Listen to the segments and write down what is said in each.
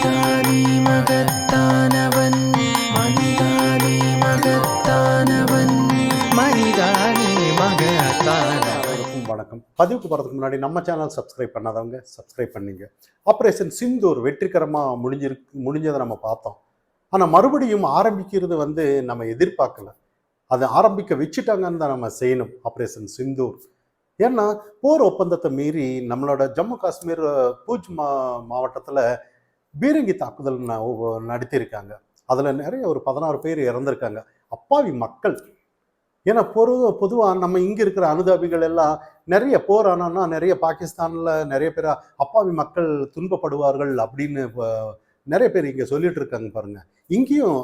மனிதானே மகத்தானவன், மனிதானே மகத்தானவன், மனிதானே மகத்தானவன். வணக்கம். பதிவுக்கு போகிறதுக்கு முன்னாடி நம்ம சேனல் சப்ஸ்கிரைப் பண்ணாதவங்க சப்ஸ்கிரைப் பண்ணிங்க. ஆப்ரேஷன் சிந்தூர் வெற்றிகரமாக முடிஞ்சதை நம்ம பார்த்தோம். ஆனால் மறுபடியும் ஆரம்பிக்கிறது நம்ம எதிர்பார்க்கல. அதை ஆரம்பிக்க வச்சுட்டாங்கன்னு தான் நம்ம செய்யணும். ஆப்ரேஷன் சிந்தூர் ஏன்னா போர் ஒப்பந்தத்தை மீறி நம்மளோட ஜம்மு காஷ்மீர் பூஜ் மாவட்டத்தில் பீரங்கி தாக்குதல் நடத்தியிருக்காங்க. அதில் நிறைய ஒரு 16 பேர் இறந்துருக்காங்க. அப்பாவி மக்கள். ஏன்னா பொதுவாக நம்ம இங்கே இருக்கிற அனுதாபிகள் எல்லாம் நிறைய போர் ஆனான்னா நிறைய பாகிஸ்தானில் நிறைய பேர் அப்பாவி மக்கள் துன்பப்படுவார்கள் அப்படின்னு நிறைய பேர் இங்கே சொல்லிட்டு இருக்காங்க பாருங்க. இங்கேயும்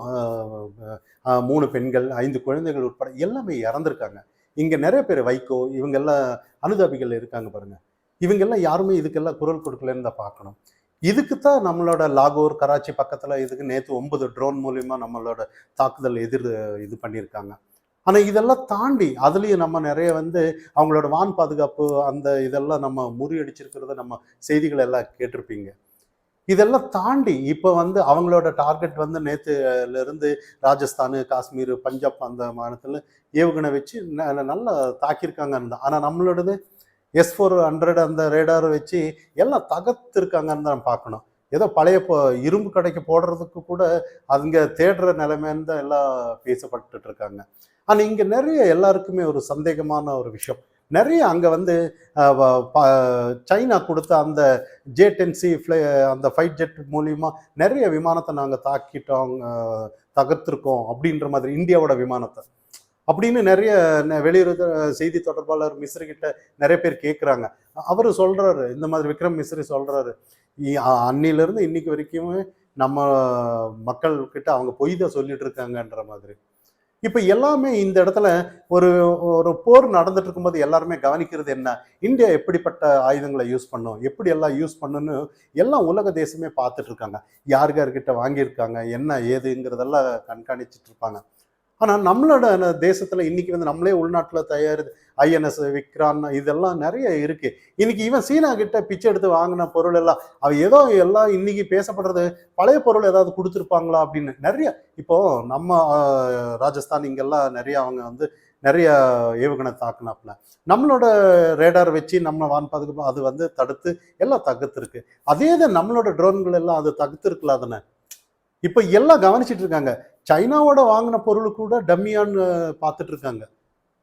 3 பெண்கள் 5 குழந்தைகள் உட்பட எல்லாமே இறந்துருக்காங்க. இங்கே நிறைய பேர் வைகோ இவங்கெல்லாம் அனுதாபிகள் இருக்காங்க பாருங்க. இவங்கெல்லாம் யாருமே இதுக்கெல்லாம் குரல் கொடுக்கலன்னு தான் பார்க்கணும். இதுக்கு தான் நம்மளோட லாகூர் கராச்சி பக்கத்தில் இதுக்கு நேற்று 9 ட்ரோன் மூலிமா நம்மளோட தாக்குதல் இது பண்ணியிருக்காங்க. ஆனால் இதெல்லாம் தாண்டி அதுலேயும் நம்ம நிறைய அவங்களோட வான் பாதுகாப்பு அந்த இதெல்லாம் நம்ம முறியடிச்சிருக்கிறத நம்ம செய்திகள் எல்லாம் கேட்டிருப்பீங்க. இதெல்லாம் தாண்டி இப்போ அவங்களோட டார்கெட் நேற்றுலேருந்து ராஜஸ்தான், காஷ்மீர், பஞ்சாப் அந்த மாநிலத்தில் ஏவுகணை வச்சு நல்லா தாக்கியிருக்காங்கன்னு தான். ஆனால் நம்மளோடது S-400 அந்த ரேடாரை வச்சு எல்லாம் தகர்த்துருக்காங்கன்னு தான் பார்க்கணும். ஏதோ பழைய இரும்பு கடைக்கு போடுறதுக்கு கூட அதுங்க தேடுற நிலைமைன்னு தான் எல்லாம் பேசப்பட்டு இருக்காங்க. ஆனால் இங்கே நிறைய எல்லாருக்குமே ஒரு சந்தேகமான ஒரு விஷயம். நிறைய அங்கே சைனா கொடுத்த அந்த J-10C அந்த ஃபைட் ஜெட் மூலிமா நிறைய விமானத்தை நாங்கள் தாக்கிட்டோம், தகர்த்துருக்கோம் அப்படின்ற மாதிரி இந்தியாவோட விமானத்தை அப்படின்னு நிறைய வெளியுறவு செய்தி தொடர்பாளர் மிஸ்ரி கிட்ட நிறைய பேர் கேட்குறாங்க. அவர் சொல்கிறாரு, இந்த மாதிரி விக்ரம் மிஸ்ரி சொல்கிறாரு, அன்னிலிருந்து இன்னைக்கு வரைக்குமே நம்ம மக்கள்கிட்ட அவங்க பொய் தான் சொல்லிட்டு இருக்காங்கன்ற மாதிரி. இப்போ எல்லாமே இந்த இடத்துல ஒரு ஒரு போர் நடந்துட்டு இருக்கும்போது எல்லாருமே கவனிக்கிறது என்ன, இந்தியா எப்படிப்பட்ட ஆயுதங்களை யூஸ் பண்ணும், எப்படி எல்லாம் யூஸ் பண்ணுன்னு எல்லாம் உலக தேசமே பார்த்துட்டு இருக்காங்க. யார்கிட்ட வாங்கியிருக்காங்க என்ன ஏதுங்கிறதெல்லாம் கண்காணிச்சுட்டு இருப்பாங்க. ஆனால் நம்மளோட தேசத்தில் இன்னைக்கு நம்மளே உள்நாட்டில் தயாரிது INS விக்ரான் இதெல்லாம் நிறைய இருக்கு. இன்னைக்கு இவன் சீனா கிட்ட பிச்சை எடுத்து வாங்கின பொருள் எல்லாம் ஏதோ எல்லாம் இன்னைக்கு பேசப்படுறது பழைய பொருள் ஏதாவது கொடுத்துருப்பாங்களா அப்படின்னு நிறைய. இப்போ நம்ம ராஜஸ்தான் இங்கெல்லாம் நிறைய அவங்க நிறைய ஏவுகணை தாக்குனாப்புல நம்மளோட ரேடார் வச்சு நம்ம வான் பாதுகாப்பு அது தடுத்து எல்லாம் தகுத்துருக்கு. அதே தான் நம்மளோட ட்ரோன்கள் எல்லாம் அது தகுத்துருக்குல. அதனை இப்போ எல்லாம் கவனிச்சிட்டு இருக்காங்க. சைனாவோட வாங்கின பொருள் கூட டம்மியான்னு பார்த்துட்டு இருக்காங்க.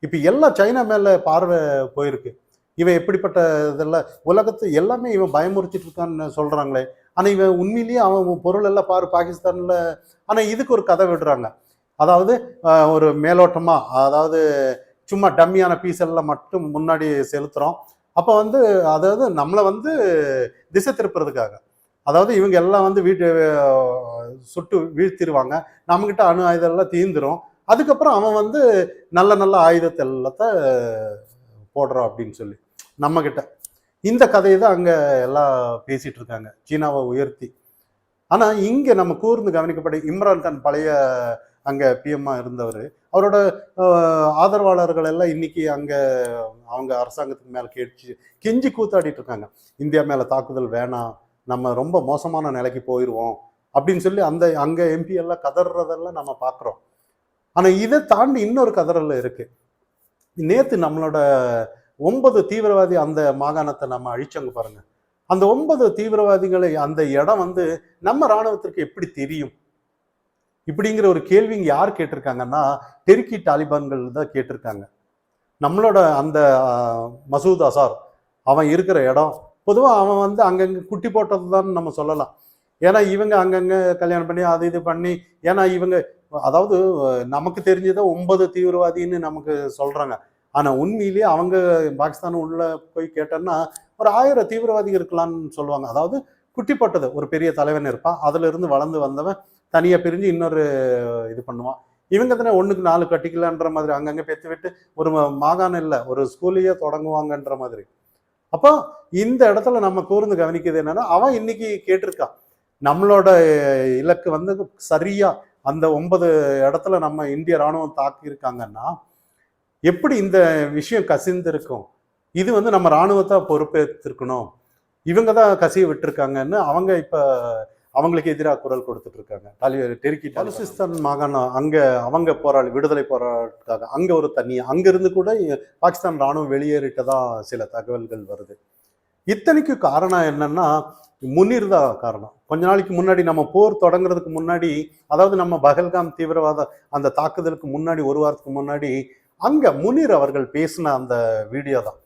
இப்போ எல்லாம் சைனா மேலே பார்வை போயிருக்கு. இவன் எப்படிப்பட்ட இதெல்லாம் உலகத்தை எல்லாமே இவன் பயமுறுத்திட்டு இருக்கான்னு சொல்கிறாங்களே. ஆனால் இவன் உண்மையிலேயே அவன் பொருள் எல்லாம் பாரு பாகிஸ்தானில். ஆனால் இதுக்கு ஒரு கதை விடுறாங்க. அதாவது ஒரு மேலோட்டமாக, அதாவது சும்மா டம்மியான பீஸ் எல்லாம் மட்டும் முன்னாடி செலுத்துகிறோம். அப்போ அதாவது நம்மளை திசை திருப்புறதுக்காக, அதாவது இவங்க எல்லாம் வீட்டு சுட்டு வீழ்த்திடுவாங்க, நம்மகிட்ட அணு ஆயுதம் எல்லாம் தீந்துரும். அதுக்கப்புறம் அவன் நல்ல நல்ல ஆயுதத்தை எல்லாத்த போடுறான் அப்படின்னு சொல்லி நம்மகிட்ட இந்த கதையை தான் அங்கே எல்லாம் பேசிட்டு இருக்காங்க, சீனாவை உயர்த்தி. ஆனால் இங்கே நம்ம கூர்ந்து கவனிக்கப்பட்ட இம்ரான்கான் பழைய அங்கே PM இருந்தவர், அவரோட ஆதரவாளர்கள் எல்லாம் இன்னைக்கு அங்கே அவங்க அரசாங்கத்துக்கு மேலே கெஞ்சி கூத்தாடிட்டு இருக்காங்க. இந்தியா மேலே தாக்குதல் வேணாம், நம்ம ரொம்ப மோசமான நிலைக்கு போயிடுவோம் அப்படின்னு சொல்லி அங்கே MP எல்லாம் கதறதெல்லாம் நம்ம பார்க்குறோம். ஆனால் இதை தாண்டி இன்னொரு கதறல் இருக்கு. நேற்று நம்மளோட 9 தீவிரவாதி அந்த மாகாணத்தை நம்ம அழிச்சவங்க பாருங்க. அந்த 9 தீவிரவாதிகளை அந்த இடம் நம்ம இராணுவத்திற்கு எப்படி தெரியும் இப்படிங்கிற ஒரு கேள்வி இங்கே யார் கேட்டிருக்காங்கன்னா டெர்க்கி தாலிபான்கள் தான் கேட்டிருக்காங்க. நம்மளோட அந்த மசூத் அசார் அவன் இருக்கிற இடம் பொதுவாக அவன் அங்கங்கே குட்டி போட்டது தான் நம்ம சொல்லலாம். ஏன்னா இவங்க அங்கங்கே கல்யாணம் பண்ணி அது இது பண்ணி, ஏன்னா இவங்க அதாவது நமக்கு தெரிஞ்சதை 9 தீவிரவாதின்னு நமக்கு சொல்கிறாங்க. ஆனால் உண்மையிலேயே அவங்க பாகிஸ்தான் உள்ள போய் கேட்டோன்னா ஒரு 1000 தீவிரவாதி இருக்கலாம்னு சொல்லுவாங்க. அதாவது குட்டி போட்டது ஒரு பெரிய தலைவன் இருப்பான், அதுல இருந்து வளர்ந்து வந்தவன் தனியாக பிரிஞ்சு இன்னொரு இது பண்ணுவான். இவங்க தானே 1க்கு 4 கட்டிக்கலான்ற மாதிரி அங்கங்கே பெற்று விட்டு ஒரு மாகாணம் இல்லை ஒரு ஸ்கூலையே தொடங்குவாங்கன்ற மாதிரி. அப்போ இந்த இடத்துல நம்ம கூர்ந்து கவனிக்கிறது என்னன்னா, அவன் இன்னைக்கு கேட்டிருக்கான் நம்மளோட இலக்கு சரியா அந்த 9 இடத்துல நம்ம இந்திய இராணுவம் தாக்கி இருக்காங்கன்னா எப்படி இந்த விஷயம் கசிந்திருக்கும், இது நம்ம இராணுவத்தை பொறுப்பேற்றிருக்கணும், இவங்க தான் கசிய விட்டுருக்காங்கன்னு அவங்க இப்போ அவங்களுக்கு எதிராக குரல் கொடுத்துட்டு இருக்காங்க. டெர்க்கி பலுசிஸ்தான் மாகாணம் அங்க அவங்க விடுதலை போராட்டத்துக்காக அங்க ஒரு தண்ணி அங்க இருந்து கூட பாகிஸ்தான் ராணுவம் வெளியேறிட்டதா சில தகவல்கள் வருது. இத்தனைக்கு காரணம் என்னன்னா முனீர் தான் காரணம். கொஞ்ச நாளைக்கு முன்னாடி நம்ம போர் தொடங்குறதுக்கு முன்னாடி, அதாவது நம்ம பஹல்காம் தீவிரவாத அந்த தாக்குதலுக்கு முன்னாடி ஒரு வாரத்துக்கு முன்னாடி அங்க முனீர் அவர்கள் பேசின அந்த வீடியோ தான்.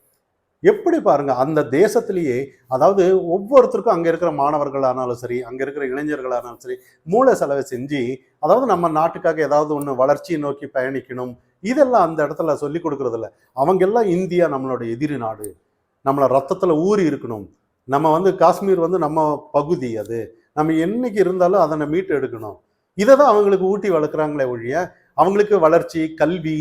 எப்படி பாருங்க, அந்த தேசத்திலேயே அதாவது ஒவ்வொருத்தருக்கும் அங்க இருக்கிற மாணவர்களானாலும் சரி, அங்க இருக்கிற இளைஞர்களானாலும் சரி, மூளை செலவை செஞ்சு அதாவது நம்ம நாட்டுக்காக ஏதாவது ஒண்ணு வளர்ச்சியை நோக்கி பயணிக்கணும், இதெல்லாம் அந்த இடத்துல சொல்லி கொடுக்கறது இல்லை. அவங்க எல்லாம் இந்தியா நம்மளோட எதிரி நாடு, நம்மள ரத்தத்துல ஊறி இருக்கணும், நம்ம காஷ்மீர் நம்ம பகுதி, அது நம்ம என்னைக்கு இருந்தாலும் அதனை மீட்டு எடுக்கணும், இதை தான் அவங்களுக்கு ஊட்டி வளர்க்குறாங்களே ஒழிய அவங்களுக்கு வளர்ச்சி கல்வி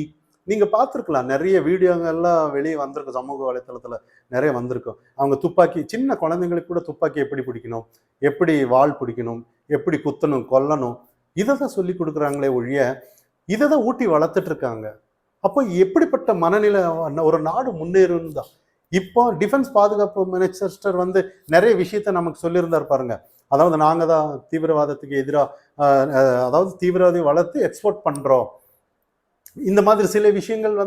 நீங்க பார்த்துருக்கலாம். நிறைய வீடியோங்கள்லாம் வெளியே வந்திருக்கும், சமூக வலைத்தளத்துல நிறைய வந்திருக்கும். அவங்க துப்பாக்கி, சின்ன குழந்தைங்களுக்கு கூட துப்பாக்கி எப்படி பிடிக்கணும், எப்படி வாள் பிடிக்கணும், எப்படி குத்தணும் கொல்லணும், இதை தான் சொல்லி கொடுக்குறாங்களே ஒழிய இதை தான் ஊட்டி வளர்த்துட்டு இருக்காங்க. அப்போ எப்படிப்பட்ட மனநிலை ஒரு நாடு முன்னேறும் தான். இப்போ டிஃபென்ஸ் பாதுகாப்பு மினிஸ்டர் நிறைய விஷயத்த நமக்கு சொல்லியிருந்தார் பாருங்க. அதாவது நாங்க தான் தீவிரவாதத்துக்கு எதிராக அதாவது தீவிரவாதி வளர்த்து எக்ஸ்போர்ட் பண்றோம், இந்த மாதிரி சில விஷயங்கள்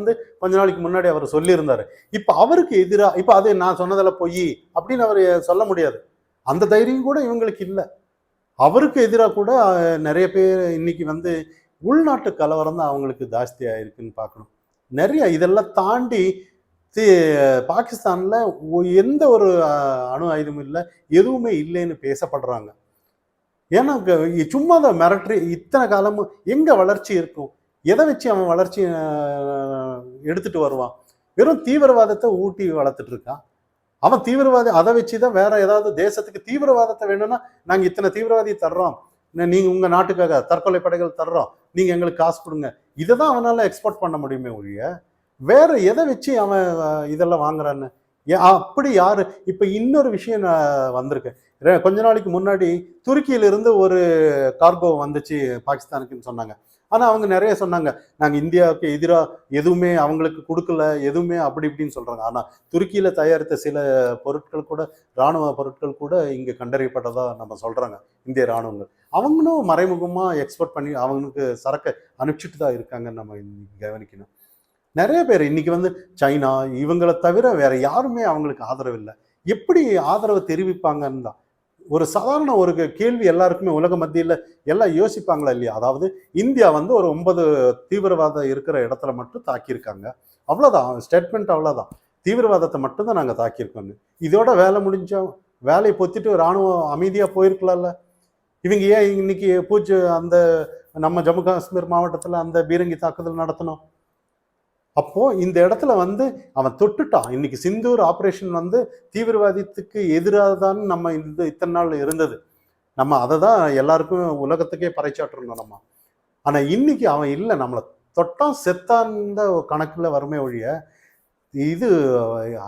கொஞ்ச நாளைக்கு முன்னாடி அவர் சொல்லியிருந்தாரு. இப்ப அவருக்கு எதிராக இப்ப அது நான் சொன்னதில் பொய் அப்படின்னு அவர் சொல்ல முடியாது. அந்த தைரியம் கூட இவங்களுக்கு இல்லை. அவருக்கு எதிராக கூட நிறைய பேர் இன்னைக்கு உள்நாட்டு கலவரம் தான் அவங்களுக்கு ஜாஸ்தியா இருக்குன்னு பார்க்கணும். நிறைய இதெல்லாம் தாண்டி பாகிஸ்தான்ல எந்த ஒரு அணு ஆயுதமும் இல்லை, எதுவுமே இல்லைன்னு பேசப்படுறாங்க. ஏன்னா சும்மா தான் மிரட்டி இத்தனை காலமும் எங்க வளர்ச்சி இருக்கும், எதை வச்சு அவன் வளர்ச்சி எடுத்துட்டு வருவான்? வெறும் தீவிரவாதத்தை ஊட்டி வளர்த்துட்டு இருக்கான். அவன் தீவிரவாதி அதை வச்சுதான் வேற ஏதாவது தேசத்துக்கு தீவிரவாதத்தை வேணும்னா நாங்க இத்தனை தீவிரவாதி தர்றோம், நீங்க உங்க நாட்டுக்காக தற்கொலை படைகள் தர்றோம், நீங்க எங்களுக்கு காசு கொடுங்க, இதை தான் அவனால எக்ஸ்போர்ட் பண்ண முடியுமே ஒழிய வேற எதை வச்சு அவன் இதெல்லாம் வாங்குறான்னு அப்படி யாரு? இப்ப இன்னொரு விஷயம் வந்திருக்கு. கொஞ்ச நாளைக்கு முன்னாடி துருக்கியிலிருந்து ஒரு கார்கோ வந்துச்சு பாகிஸ்தானுக்குன்னு சொன்னாங்க. ஆனா அவங்க நிறைய சொன்னாங்க, நாங்க இந்தியாவுக்கு எதிராக எதுவுமே அவங்களுக்கு கொடுக்கல, எதுவுமே அப்படி இப்படின்னு சொல்றாங்க. ஆனா துருக்கியில தயாரித்த சில பொருட்கள் கூட, இராணுவ பொருட்கள் கூட இங்க கண்டறியப்பட்டதா நம்ம சொல்றாங்க இந்திய இராணுவங்கள். அவங்களும் மறைமுகமா எக்ஸ்போர்ட் பண்ணி அவங்களுக்கு சரக்கை அனுப்பிச்சுட்டு தான் இருக்காங்கன்னு நம்ம கவனிக்கணும். நிறைய பேர் இன்னைக்கு சைனா இவங்களை தவிர வேற யாருமே அவங்களுக்கு ஆதரவு இல்லை. எப்படி ஆதரவு தெரிவிப்பாங்கன்னு தான் ஒரு சாதாரண ஒரு கேள்வி எல்லாருக்குமே உலக மத்தியில் எல்லாம் யோசிப்பாங்களா இல்லையா? அதாவது இந்தியா ஒரு 9 தீவிரவாதம் இருக்கிற இடத்துல மட்டும் தாக்கியிருக்காங்க, அவ்வளோதான் ஸ்டேட்மெண்ட், அவ்வளோதான், தீவிரவாதத்தை மட்டும்தான் நாங்கள் தாக்கியிருக்கோம். இதோட வேலை முடிஞ்சோம், வேலையை பொத்திட்டு இராணுவம் அமைதியாக போயிருக்கலாம்ல. இவங்க ஏன் இன்னைக்கு அந்த நம்ம ஜம்மு காஷ்மீர் மாவட்டத்தில் அந்த பீரங்கி தாக்குதல் நடத்தணும்? அப்போ இந்த இடத்துல அவன் தொட்டுட்டான். இன்னைக்கு சிந்தூர் ஆபரேஷன் தீவிரவாதத்துக்கு எதிராக தான் நம்ம இத்தனை நாள் இருந்தது. நம்ம அதை தான் எல்லாருக்கும் உலகத்துக்கே பறைச்சாட்டுறோம் நம்ம. ஆனா இன்னைக்கு அவன் இல்லை, நம்மளை தொட்டான் செத்தாந்த கணக்குல வருமே ஒழிய இது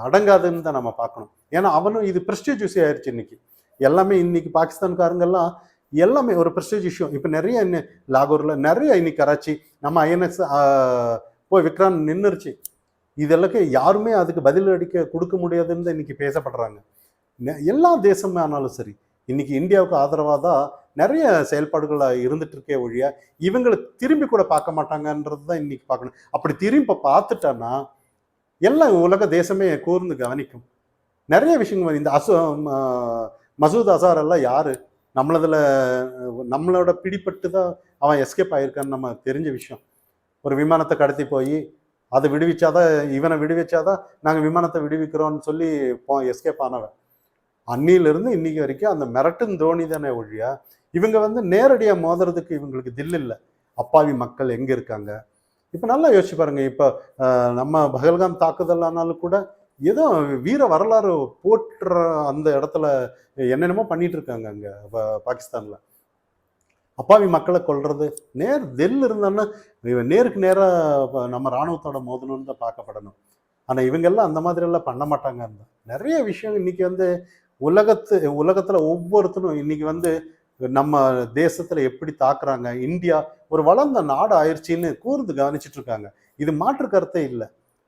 அடங்காதுன்னு தான் நம்ம பார்க்கணும். ஏன்னா அவனும் இது பிரஸ்டீஜ் இஷ்யூ ஆயிடுச்சு. இன்னைக்கு எல்லாமே இன்னைக்கு பாகிஸ்தான்காரங்கெல்லாம் எல்லாமே ஒரு பிரஸ்டீஜ் இஷ்யூ. இப்போ நிறைய லாகூர்ல நிறைய இன்னைக்கு கராச்சி நம்ம ஐஎன்எஸ் போய் விக்ரான் நின்றுச்சு. இதெல்லாம் யாருமே அதுக்கு பதில் கொடுக்க முடியாதுன்னு தான் இன்னைக்கு பேசப்படுறாங்க. எல்லா தேசமே ஆனாலும் சரி இன்னைக்கு இந்தியாவுக்கு ஆதரவாக தான் நிறைய செயல்பாடுகள் இருந்துட்டு இருக்கே ஒழிய இவங்களை திரும்பி கூட பார்க்க மாட்டாங்கன்றது தான் இன்னைக்கு பார்க்கணும். அப்படி திரும்பி பார்த்துட்டான்னா எல்லாம் உலக தேசமே கூர்ந்து கவனிக்கும். நிறைய விஷயங்கள் இந்த மசூத் அசார் எல்லாம் யாரு, நம்மளோட பிடிப்பட்டு தான் அவன் எஸ்கேப் ஆயிருக்கான்னு நம்ம தெரிஞ்ச விஷயம். ஒரு விமானத்தை கடத்தி போய் அதை விடுவிச்சாதான், இவனை விடுவிச்சாதான் நாங்கள் விமானத்தை விடுவிக்கிறோம்னு சொல்லி எஸ்கேப் ஆனவன். அன்னியிலிருந்து இன்னைக்கு வரைக்கும் அந்த மிரட்டும் தோனி தானே ஒழிய இவங்க நேரடியாக மோதுறதுக்கு இவங்களுக்கு தில் இல்லை. அப்பாவி மக்கள் எங்கே இருக்காங்க? இப்போ நல்லா யோசிச்சு பாருங்க. இப்போ நம்ம பஹல்காம் தாக்குதல் ஆனாலும் கூட ஏதோ வீர வரலாறு போட்டுற அந்த இடத்துல என்னென்னமோ பண்ணிட்டு இருக்காங்க அங்கே பாகிஸ்தான்ல. அப்பாவி மக்களை கொல்றது தில் இருந்தான்னா நேருக்கு நேராக நம்ம இராணுவத்தோட மோதணும்னு தான் பார்க்கப்படணும். ஆனால் இவங்கெல்லாம் அந்த மாதிரி எல்லாம் பண்ண மாட்டாங்க. நிறைய விஷயம் இன்னைக்கு உலகத்துல ஒவ்வொருத்தரும் இன்னைக்கு நம்ம தேசத்துல எப்படி தாக்குறாங்க. இந்தியா ஒரு வளர்ந்த நாடு ஆயிடுச்சின்னு கூர்ந்து கவனிச்சுட்டு இருக்காங்க. இது மாற்று கருத்தே இல்லை.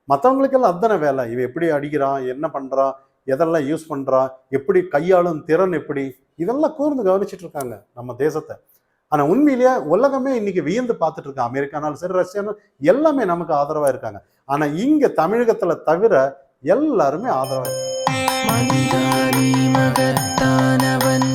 மற்றவங்களுக்கெல்லாம் அத்தனை வேலை, இவன் எப்படி அடிக்கிறான், என்ன பண்றான், எதெல்லாம் யூஸ் பண்றான், எப்படி கையாளும் திறன் எப்படி, இதெல்லாம் கூர்ந்து கவனிச்சிட்டு இருக்காங்க நம்ம தேசத்தை. ஆனா உண்மையிலேயே உலகமே இன்னைக்கு வியந்து பார்த்துட்டு இருக்கான். அமெரிக்கானாலும் சரி, ரஷ்யானும் எல்லாமே நமக்கு ஆதரவா இருக்காங்க. ஆனா இங்க தமிழகத்துல தவிர எல்லாருமே ஆதரவா இருக்காங்க. மனிதானி மகத்தானவன்